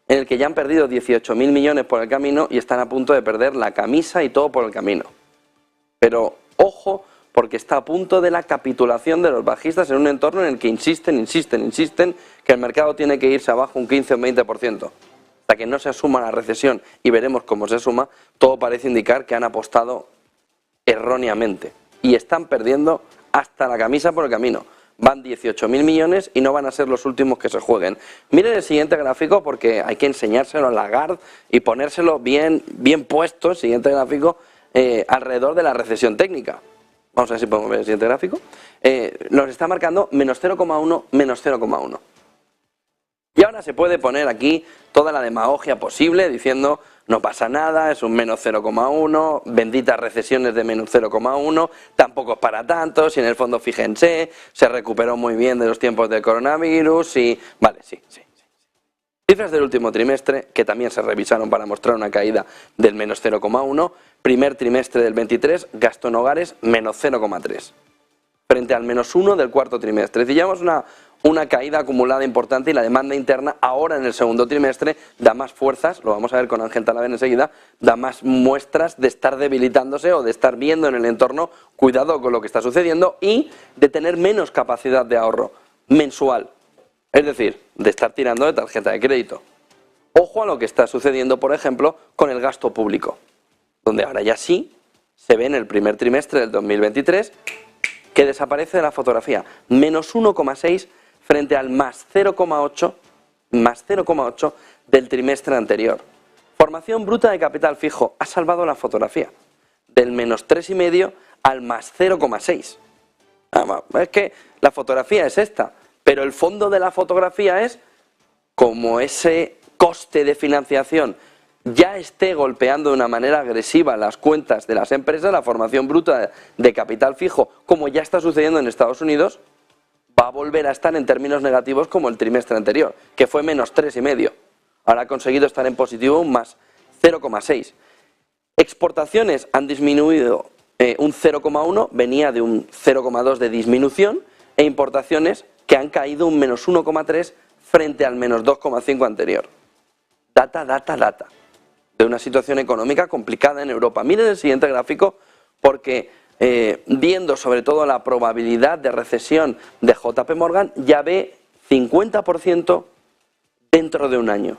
en el que ya han perdido 18.000 millones por el camino y están a punto de perder la camisa y todo por el camino. Pero ojo, porque está a punto de la capitulación de los bajistas en un entorno en el que insisten que el mercado tiene que irse abajo un 15 o un 20%. Hasta que no se asuma la recesión, y veremos cómo se suma, todo parece indicar que han apostado erróneamente y están perdiendo hasta la camisa por el camino. Van 18.000 millones y no van a ser los últimos que se jueguen. Miren el siguiente gráfico, porque hay que enseñárselo a Lagarde y ponérselo bien puesto, el siguiente gráfico, alrededor de la recesión técnica. Vamos a ver si podemos ver el siguiente gráfico. Nos está marcando menos 0,1, menos 0,1. Y ahora se puede poner aquí toda la demagogia posible diciendo no pasa nada, es un menos 0,1, benditas recesiones de menos 0,1, tampoco es para tanto, si en el fondo fíjense, se recuperó muy bien de los tiempos del coronavirus y... Vale, sí. Cifras del último trimestre, que también se revisaron para mostrar una caída del menos 0,1, primer trimestre del 23, gasto en hogares menos 0,3, frente al menos 1 del cuarto trimestre. Es decir, llevamos una caída acumulada importante y la demanda interna ahora en el segundo trimestre da más fuerzas, lo vamos a ver con Ángel Talavera enseguida, da más muestras de estar debilitándose o de estar viendo en el entorno, cuidado con lo que está sucediendo, y de tener menos capacidad de ahorro mensual, es decir, de estar tirando de tarjeta de crédito. Ojo a lo que está sucediendo, por ejemplo, con el gasto público, donde ahora ya sí se ve en el primer trimestre del 2023 que desaparece de la fotografía, menos 1,6 frente al más 0,8 del trimestre anterior. Formación bruta de capital fijo ha salvado la fotografía, del menos 3,5 al más 0,6. Es que la fotografía es esta, pero el fondo de la fotografía es como ese coste de financiación ya esté golpeando de una manera agresiva las cuentas de las empresas, la formación bruta de capital fijo, como ya está sucediendo en Estados Unidos, va a volver a estar en términos negativos como el trimestre anterior, que fue menos 3,5. Ahora ha conseguido estar en positivo un más 0,6. Exportaciones han disminuido un 0,1, venía de un 0,2 de disminución, e importaciones que han caído un menos 1,3 frente al menos 2,5 anterior. Data de una situación económica complicada en Europa. Miren el siguiente gráfico, porque viendo sobre todo la probabilidad de recesión de JP Morgan, ya ve 50% dentro de un año.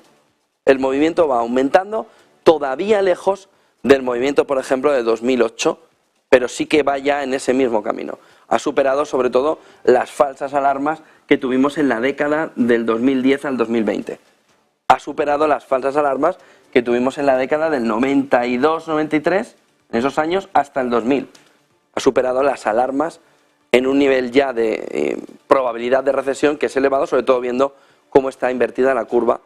El movimiento va aumentando, todavía lejos del movimiento, por ejemplo, de 2008, pero sí que va ya en ese mismo camino. Ha superado sobre todo las falsas alarmas que tuvimos en la década del 2010 al 2020. Ha superado las falsas alarmas que tuvimos en la década del 92-93, en esos años, hasta el 2000. Ha superado las alarmas en un nivel ya de probabilidad de recesión que es elevado, sobre todo viendo cómo está invertida la curva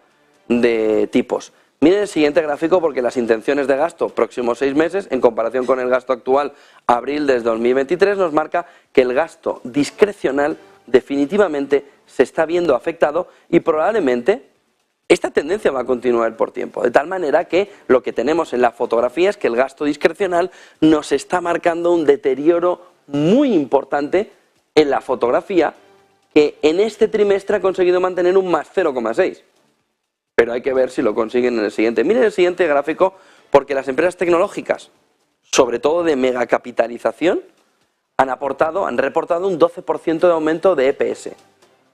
de tipos. Miren el siguiente gráfico porque las intenciones de gasto próximos 6 meses, en comparación con el gasto actual, abril de 2023, nos marca que el gasto discrecional definitivamente se está viendo afectado y probablemente esta tendencia va a continuar por tiempo, de tal manera que lo que tenemos en la fotografía es que el gasto discrecional nos está marcando un deterioro muy importante en la fotografía que en este trimestre ha conseguido mantener un más 0,6. Pero hay que ver si lo consiguen en el siguiente. Miren el siguiente gráfico porque las empresas tecnológicas, sobre todo de megacapitalización, han reportado un 12% de aumento de EPS,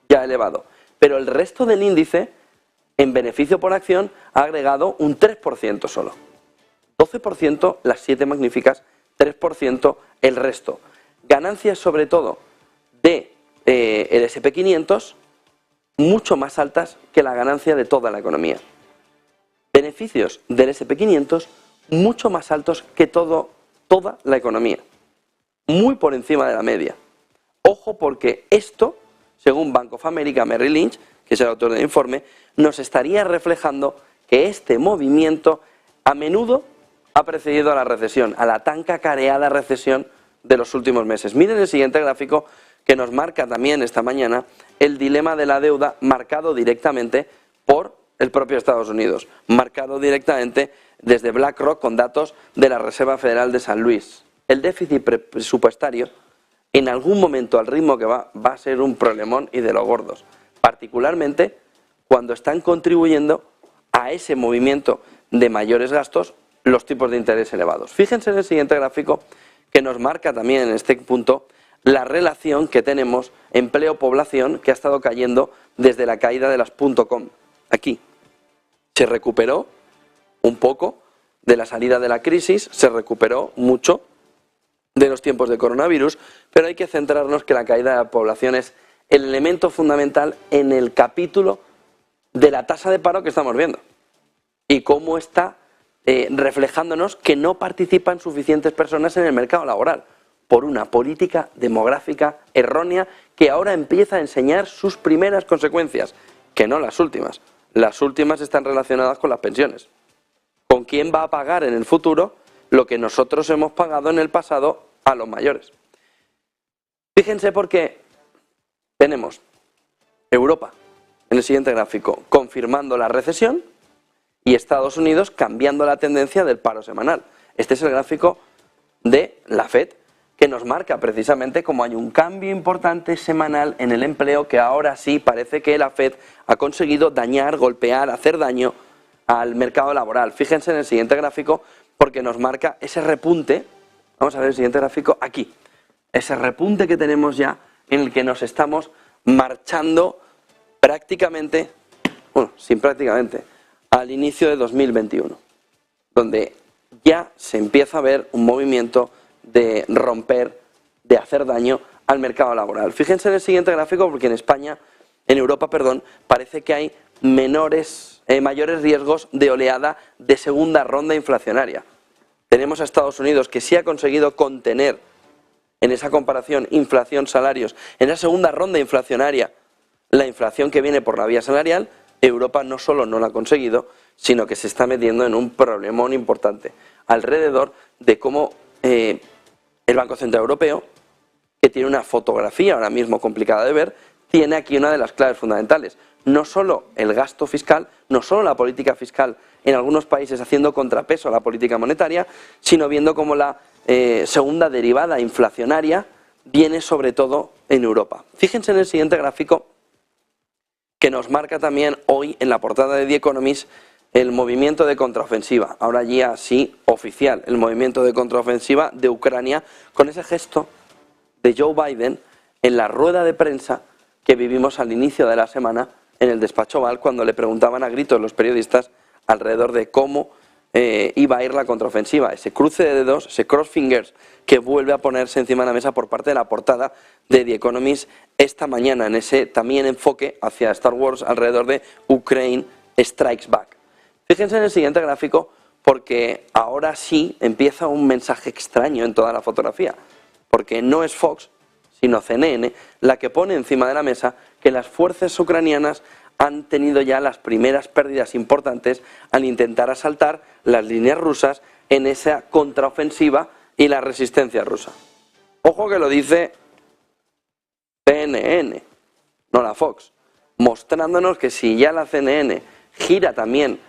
ya elevado. Pero el resto del índice, en beneficio por acción, ha agregado un 3% solo. 12% las 7 magníficas, 3% el resto. Ganancias sobre todo de el S&P 500 mucho más altas que la ganancia de toda la economía. Beneficios del S&P 500 mucho más altos que toda la economía. Muy por encima de la media. Ojo porque esto, según Bank of America Merrill Lynch, que es el autor del informe, nos estaría reflejando que este movimiento a menudo ha precedido a la recesión, a la tan cacareada recesión de los últimos meses. Miren el siguiente gráfico que nos marca también esta mañana el dilema de la deuda marcado directamente por el propio Estados Unidos, marcado directamente desde BlackRock con datos de la Reserva Federal de San Luis. El déficit presupuestario en algún momento al ritmo que va a ser un problemón y de los gordos, particularmente cuando están contribuyendo a ese movimiento de mayores gastos los tipos de interés elevados. Fíjense en el siguiente gráfico que nos marca también en este punto la relación que tenemos empleo-población que ha estado cayendo desde la caída de las .com. Aquí se recuperó un poco de la salida de la crisis, se recuperó mucho de los tiempos de coronavirus, pero hay que centrarnos que la caída de la población es el elemento fundamental en el capítulo de la tasa de paro que estamos viendo y cómo está reflejándonos que no participan suficientes personas en el mercado laboral por una política demográfica errónea que ahora empieza a enseñar sus primeras consecuencias, que no las últimas. Las últimas están relacionadas con las pensiones. ¿Con quién va a pagar en el futuro lo que nosotros hemos pagado en el pasado a los mayores? Fíjense porque tenemos Europa, en el siguiente gráfico, confirmando la recesión y Estados Unidos cambiando la tendencia del paro semanal. Este es el gráfico de la FED, que nos marca precisamente cómo hay un cambio importante semanal en el empleo que ahora sí parece que la FED ha conseguido dañar, golpear, hacer daño al mercado laboral. Fíjense en el siguiente gráfico porque nos marca ese repunte. Vamos a ver el siguiente gráfico aquí. Ese repunte que tenemos ya en el que nos estamos marchando prácticamente, bueno, sin prácticamente, al inicio de 2021, donde ya se empieza a ver un movimiento de romper, de hacer daño al mercado laboral. Fíjense en el siguiente gráfico porque en España, en Europa, perdón, parece que hay mayores riesgos de oleada de segunda ronda inflacionaria. Tenemos a Estados Unidos que sí ha conseguido contener en esa comparación inflación, salarios, en esa segunda ronda inflacionaria, la inflación que viene por la vía salarial. Europa no solo no lo ha conseguido, sino que se está metiendo en un problemón importante alrededor de cómo el Banco Central Europeo, que tiene una fotografía ahora mismo complicada de ver, tiene aquí una de las claves fundamentales. No solo el gasto fiscal, no solo la política fiscal en algunos países haciendo contrapeso a la política monetaria, sino viendo cómo la segunda derivada inflacionaria viene sobre todo en Europa. Fíjense en el siguiente gráfico que nos marca también hoy en la portada de The Economist el movimiento de contraofensiva, ahora ya sí oficial, el movimiento de contraofensiva de Ucrania con ese gesto de Joe Biden en la rueda de prensa que vivimos al inicio de la semana en el despacho Oval cuando le preguntaban a gritos los periodistas alrededor de cómo iba a ir la contraofensiva. Ese cruce de dedos, ese cross fingers que vuelve a ponerse encima de la mesa por parte de la portada de The Economist esta mañana, en ese también enfoque hacia Star Wars alrededor de Ukraine Strikes Back. Fíjense en el siguiente gráfico, porque ahora sí empieza un mensaje extraño en toda la fotografía, porque no es Fox, sino CNN, la que pone encima de la mesa que las fuerzas ucranianas han tenido ya las primeras pérdidas importantes al intentar asaltar las líneas rusas en esa contraofensiva y la resistencia rusa. Ojo que lo dice CNN, no la Fox, mostrándonos que si ya la CNN gira también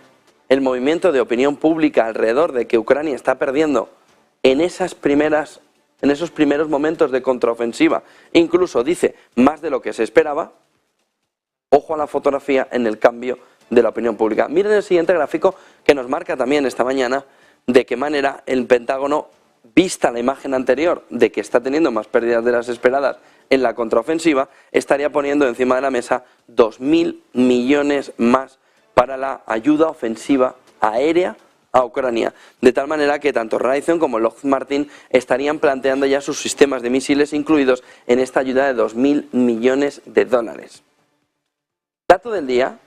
el movimiento de opinión pública alrededor de que Ucrania está perdiendo en esos primeros momentos de contraofensiva, incluso dice más de lo que se esperaba, ojo a la fotografía en el cambio de la opinión pública. Miren el siguiente gráfico que nos marca también esta mañana de qué manera el Pentágono, vista la imagen anterior de que está teniendo más pérdidas de las esperadas en la contraofensiva, estaría poniendo encima de la mesa 2.000 millones más para la ayuda ofensiva aérea a Ucrania, de tal manera que tanto Raytheon como Lockheed Martin estarían planteando ya sus sistemas de misiles incluidos en esta ayuda de 2.000 millones de dólares. Dato del día,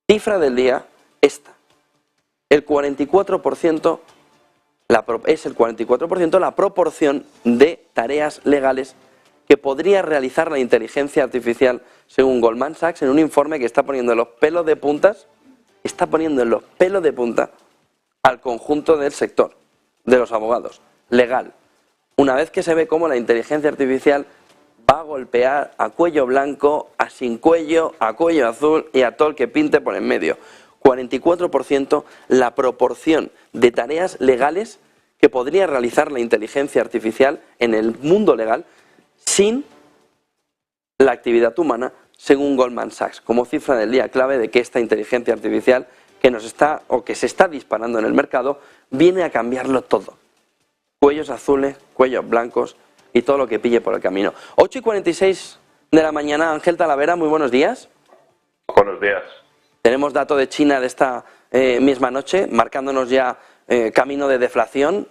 cifra del día, esta. El 44%, es el 44% la proporción de tareas legales que podría realizar la inteligencia artificial, según Goldman Sachs, en un informe que está poniendo en los pelos de punta al conjunto del sector, de los abogados, legal. Una vez que se ve cómo la inteligencia artificial va a golpear a cuello blanco, a sin cuello, a cuello azul y a todo el que pinte por en medio. 44% la proporción de tareas legales que podría realizar la inteligencia artificial en el mundo legal sin la actividad humana, según Goldman Sachs, como cifra del día clave de que esta inteligencia artificial que se está disparando en el mercado viene a cambiarlo todo. Cuellos azules, cuellos blancos y todo lo que pille por el camino. 8:46 de la mañana, Ángel Talavera, muy buenos días. Buenos días. Tenemos dato de China de esta misma noche, marcándonos ya camino de deflación,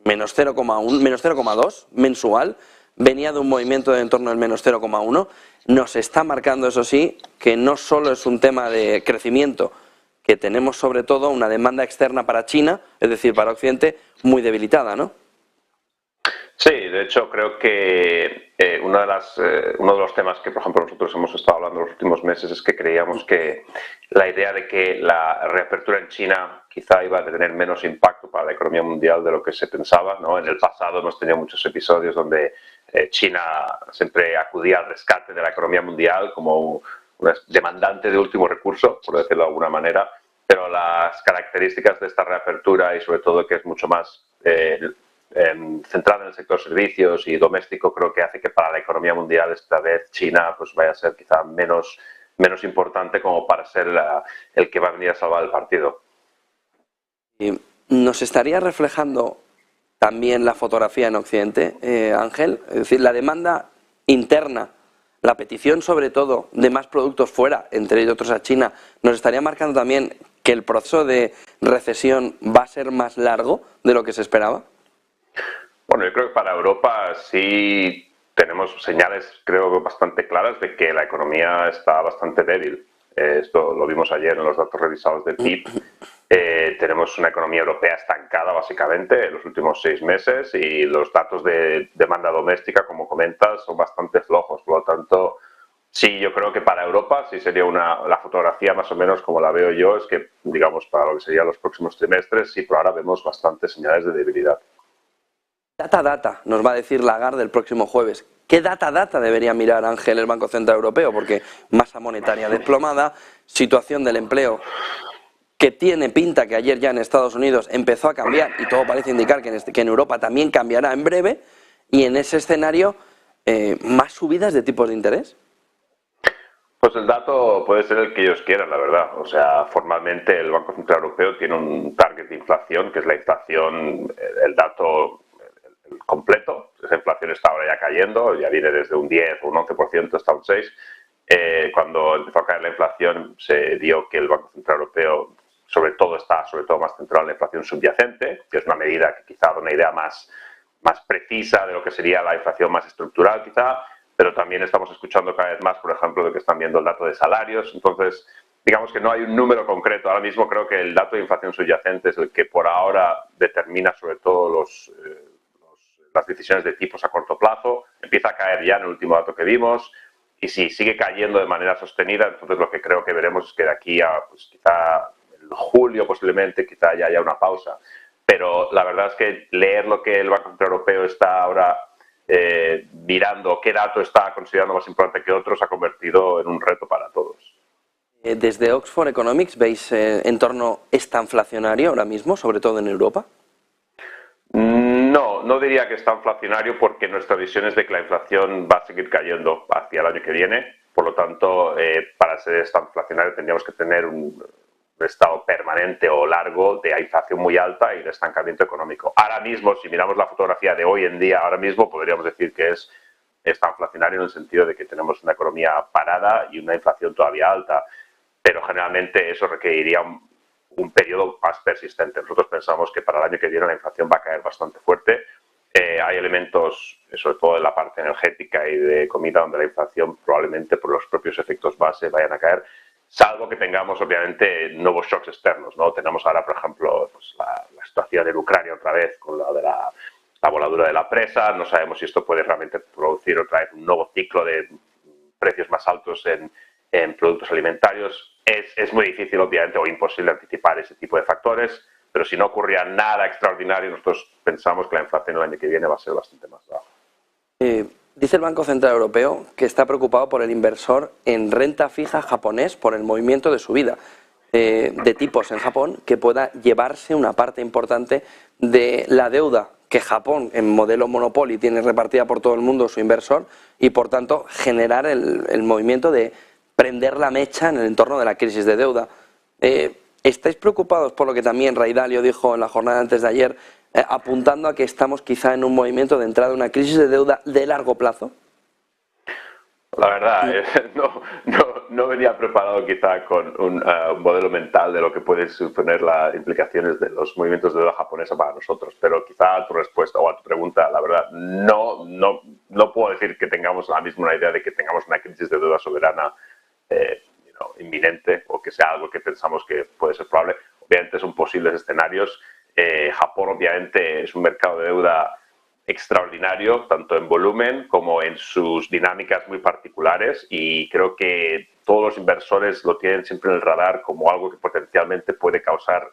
menos 0,1, menos 0,2 mensual, venía de un movimiento de en torno al menos 0,1, nos está marcando, eso sí, que no solo es un tema de crecimiento, que tenemos sobre todo una demanda externa para China, es decir, para Occidente, muy debilitada, ¿no? Sí, de hecho creo que uno de los temas que, por ejemplo, nosotros hemos estado hablando en los últimos meses es que creíamos que la idea de que la reapertura en China quizá iba a tener menos impacto para la economía mundial de lo que se pensaba, ¿no? En el pasado hemos tenido muchos episodios donde China siempre acudía al rescate de la economía mundial como un demandante de último recurso, por decirlo de alguna manera, pero las características de esta reapertura y sobre todo que es mucho más centrada en el sector servicios y doméstico, creo que hace que para la economía mundial esta vez China pues vaya a ser quizá menos importante como para ser el que va a venir a salvar el partido. ¿Nos estaría reflejando también la fotografía en Occidente, Ángel? Es decir, la demanda interna, la petición sobre todo de más productos fuera, entre ellos otros a China, ¿nos estaría marcando también que el proceso de recesión va a ser más largo de lo que se esperaba? Bueno, yo creo que para Europa sí tenemos señales, creo, bastante claras de que la economía está bastante débil. Esto lo vimos ayer en los datos revisados del PIB. Tenemos una economía europea estancada básicamente en los últimos 6 meses y los datos de demanda doméstica, como comentas, son bastante flojos. Por lo tanto, sí, yo creo que para Europa sí sería la fotografía más o menos como la veo yo, es que, digamos, para lo que serían los próximos trimestres, sí, por ahora vemos bastantes señales de debilidad. Data, nos va a decir Lagarde el próximo jueves. ¿Qué data debería mirar, Ángel, el Banco Central Europeo? Porque masa monetaria desplomada, situación del empleo que tiene pinta que ayer ya en Estados Unidos empezó a cambiar y todo parece indicar que en Europa también cambiará en breve, y en ese escenario más subidas de tipos de interés. Pues el dato puede ser el que ellos quieran, la verdad. O sea, formalmente el Banco Central Europeo tiene un target de inflación, que es la inflación, el dato completo. Esa inflación está ahora ya cayendo, ya viene desde un 10 o un 11%, hasta un 6%. Cuando empezó a caer la inflación, se dio que el Banco Central Europeo sobre todo más centrado en la inflación subyacente, que es una medida que quizá da una idea más precisa de lo que sería la inflación más estructural quizá, pero también estamos escuchando cada vez más, por ejemplo, de que están viendo el dato de salarios. Entonces, digamos que no hay un número concreto. Ahora mismo creo que el dato de inflación subyacente es el que por ahora determina sobre todo las decisiones de tipos a corto plazo. Empieza a caer ya en el último dato que vimos, y si sigue cayendo de manera sostenida, entonces lo que creo que veremos es que de aquí a pues, quizá en julio posiblemente, quizá ya haya una pausa. Pero la verdad es que leer lo que el Banco Central Europeo está ahora mirando, qué dato está considerando más importante que otros, ha convertido en un reto para todos. Desde Oxford Economics, ¿veis entorno estanflacionario ahora mismo, sobre todo en Europa? No diría que está inflacionario, porque nuestra visión es de que la inflación va a seguir cayendo hacia el año que viene. Por lo tanto, para ser estanflacionario tendríamos que tener un estado permanente o largo de inflación muy alta y de estancamiento económico. Ahora mismo, si miramos la fotografía de hoy en día, ahora mismo podríamos decir que es estanflacionario en el sentido de que tenemos una economía parada y una inflación todavía alta, pero generalmente eso requeriría un periodo más persistente. Nosotros pensamos que para el año que viene la inflación va a caer bastante fuerte. Hay elementos, sobre todo en la parte energética y de comida, donde la inflación probablemente por los propios efectos base vayan a caer, salvo que tengamos obviamente nuevos shocks externos, ¿no? Tenemos ahora, por ejemplo, pues, la situación en Ucrania otra vez con la de la voladura de la presa. No sabemos si esto puede realmente producir otra vez un nuevo ciclo de precios más altos en productos alimentarios. Es muy difícil, obviamente, o imposible anticipar ese tipo de factores, pero si no ocurría nada extraordinario, nosotros pensamos que la inflación el año que viene va a ser bastante más baja. Dice el Banco Central Europeo que está preocupado por el inversor en renta fija japonés por el movimiento de subida de tipos en Japón, que pueda llevarse una parte importante de la deuda que Japón, en modelo Monopoly, tiene repartida por todo el mundo su inversor, y por tanto generar el movimiento de prender la mecha en el entorno de la crisis de deuda. ¿Estáis preocupados por lo que también Ray Dalio dijo en la jornada antes de ayer, apuntando a que estamos quizá en un movimiento de entrada en una crisis de deuda de largo plazo? La verdad, no venía preparado quizá con un modelo mental de lo que pueden suponer las implicaciones de los movimientos de deuda japonesa para nosotros, pero quizá a tu respuesta o a tu pregunta, la verdad, no puedo decir que tengamos ahora mismo una idea de que tengamos una crisis de deuda soberana inminente, o que sea algo que pensamos que puede ser probable. Obviamente son posibles escenarios. Japón obviamente es un mercado de deuda extraordinario, tanto en volumen como en sus dinámicas muy particulares, y creo que todos los inversores lo tienen siempre en el radar como algo que potencialmente puede causar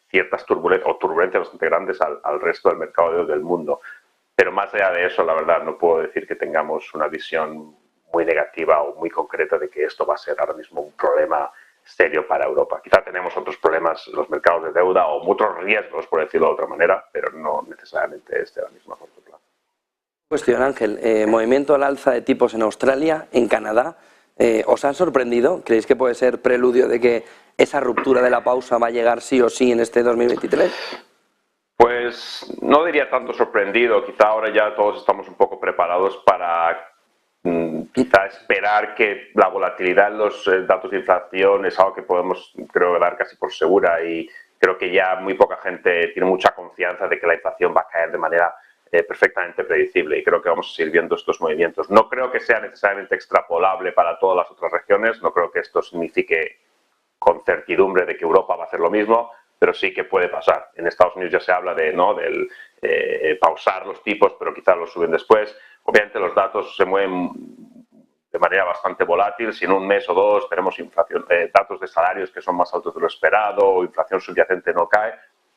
ciertas turbulencias bastante grandes al resto del mercado de deuda del mundo. Pero más allá de eso, la verdad, no puedo decir que tengamos una visión muy negativa o muy concreta de que esto va a ser ahora mismo un problema serio para Europa. Quizá tenemos otros problemas en los mercados de deuda o otros riesgos, por decirlo de otra manera, pero no necesariamente ahora mismo a corto plazo. Cuestión, Ángel. Movimiento al alza de tipos en Australia, en Canadá. ¿Os han sorprendido? ¿Creéis que puede ser preludio de que esa ruptura de la pausa va a llegar sí o sí en este 2023? Pues no diría tanto sorprendido. Quizá ahora ya todos estamos un poco preparados para quizá esperar que la volatilidad en los datos de inflación es algo que podemos, creo, dar casi por segura, y creo que ya muy poca gente tiene mucha confianza de que la inflación va a caer de manera perfectamente predecible, y creo que vamos a seguir viendo estos movimientos. No creo que sea necesariamente extrapolable para todas las otras regiones, no creo que esto signifique con certidumbre de que Europa va a hacer lo mismo, pero sí que puede pasar. En Estados Unidos ya se habla del pausar los tipos, pero quizás los suben después. Obviamente los datos se mueven de manera bastante volátil. Si en un mes o dos tenemos datos de salarios que son más altos de lo esperado, o inflación subyacente no cae,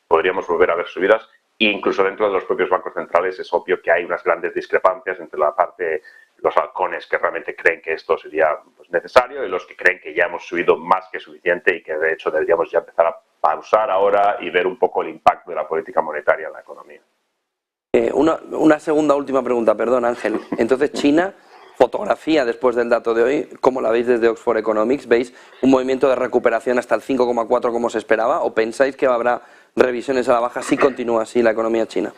podríamos volver a ver subidas. E incluso dentro de los propios bancos centrales es obvio que hay unas grandes discrepancias entre la parte, los halcones que realmente creen que esto sería necesario, y los que creen que ya hemos subido más que suficiente y que de hecho deberíamos ya empezar a pausar ahora y ver un poco el impacto de la política monetaria en la economía. Una segunda última pregunta, perdón, Ángel. Entonces, China, fotografía después del dato de hoy, ¿cómo la veis desde Oxford Economics? ¿Veis un movimiento de recuperación hasta el 5,4 como se esperaba, o pensáis que habrá revisiones a la baja si continúa así la economía china?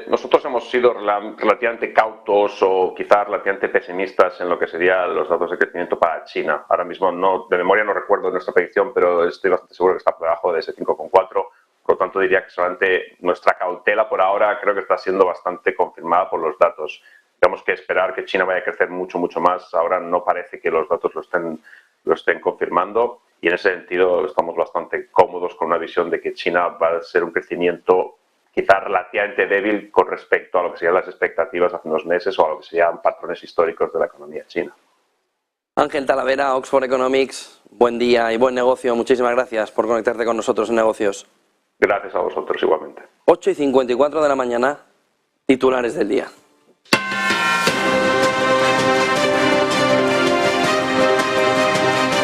Nosotros hemos hemos sido relativamente cautos o quizás relativamente pesimistas en lo que serían los datos de crecimiento para China. Ahora mismo de memoria no recuerdo nuestra predicción, pero estoy bastante seguro que está por debajo de ese 5,4. Por lo tanto, diría que solamente nuestra cautela por ahora creo que está siendo bastante confirmada por los datos. Tenemos que esperar que China vaya a crecer mucho más. Ahora no parece que los datos lo estén confirmando. Y en ese sentido estamos bastante cómodos con una visión de que China va a ser un crecimiento quizás relativamente débil con respecto a lo que serían las expectativas hace unos meses o a lo que serían patrones históricos de la economía china. Ángel Talavera, Oxford Economics, buen día y buen negocio. Muchísimas gracias por conectarte con nosotros en Negocios. Gracias a vosotros igualmente. 8:54 de la mañana, titulares del día.